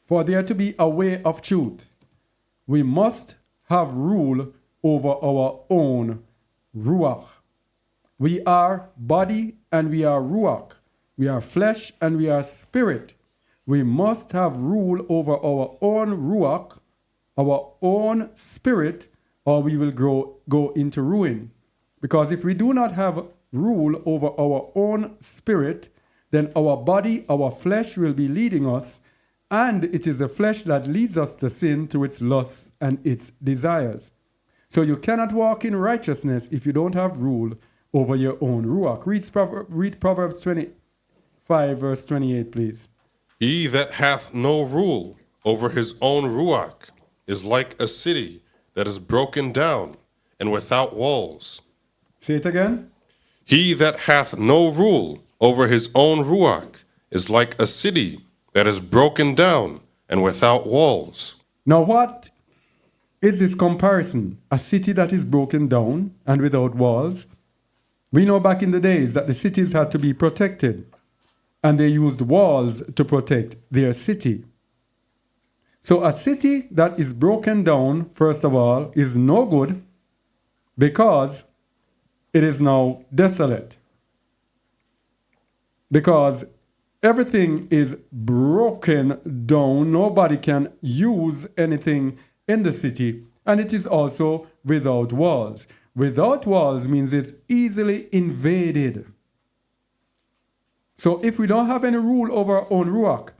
For there to be a way of truth, we must have rule over our own ruach. We are body and we are ruach. We are flesh and we are spirit. We must have rule over our own ruach, our own spirit, or we will go into ruin. Because if we do not have rule over our own spirit, then our body, our flesh will be leading us, and it is the flesh that leads us to sin through its lusts and its desires. So you cannot walk in righteousness if you don't have rule over your own ruach. Read Proverbs 25, verse 28, please. He that hath no rule over his own ruach is like a city that is broken down and without walls. Say it again. He that hath no rule over his own ruach is like a city that is broken down and without walls. Now what is this comparison? A city that is broken down and without walls? We know back in the days that the cities had to be protected, and they used walls to protect their city. So a city that is broken down, first of all, is no good because it is now desolate. Because everything is broken down, nobody can use anything in the city, and it is also without walls. Without walls means it's easily invaded. So if we don't have any rule over our own ruach,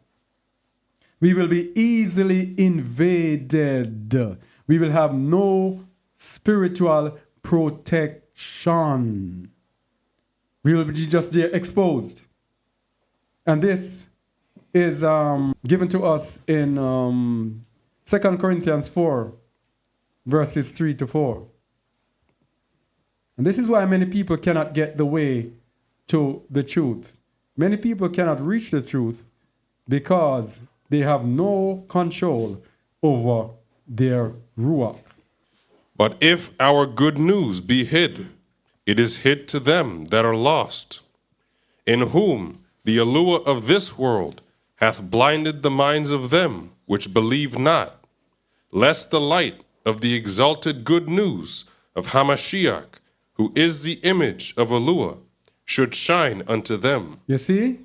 we will be easily invaded. We will have no spiritual protection. We will be just there exposed. And this is given to us in 2 Corinthians 4, verses 3 to 4. And this is why many people cannot get the way to the truth. Many people cannot reach the truth because they have no control over their ruach. But if our good news be hid, it is hid to them that are lost, in whom the allure of this world hath blinded the minds of them which believe not, lest the light of the exalted good news of Hamashiach, who is the image of allure, should shine unto them. You see?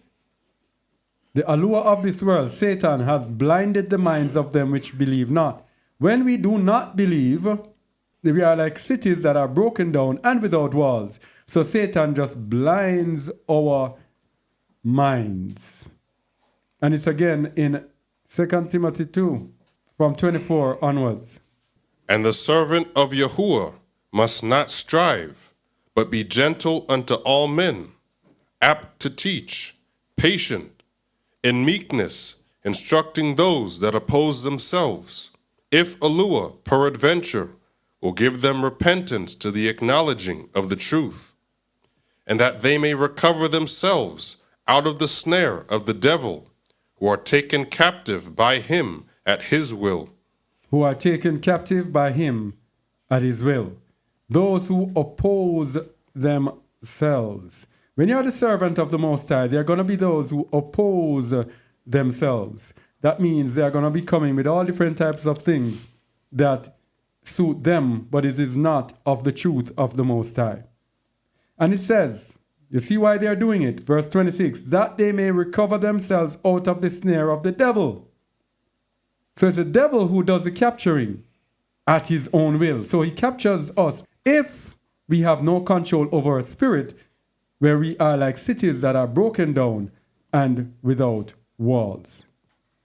The allure of this world, Satan, hath blinded the minds of them which believe not. When we do not believe, we are like cities that are broken down and without walls. So Satan just blinds our minds. And it's again in 2 Timothy 2, from 24 onwards. And the servant of Yahuwah must not strive, but be gentle unto all men, apt to teach, patient, in meekness, instructing those that oppose themselves, if allure, peradventure, will give them repentance to the acknowledging of the truth, and that they may recover themselves out of the snare of the devil, who are taken captive by him at his will. Who are taken captive by him at his will. Those who oppose themselves. When you are the servant of the Most High, there are going to be those who oppose themselves. That means they are going to be coming with all different types of things that suit them, but it is not of the truth of the Most High. And it says, you see why they are doing it? Verse 26, that they may recover themselves out of the snare of the devil. So it's the devil who does the capturing at his own will. So he captures us if we have no control over our spirit, where we are like cities that are broken down and without walls.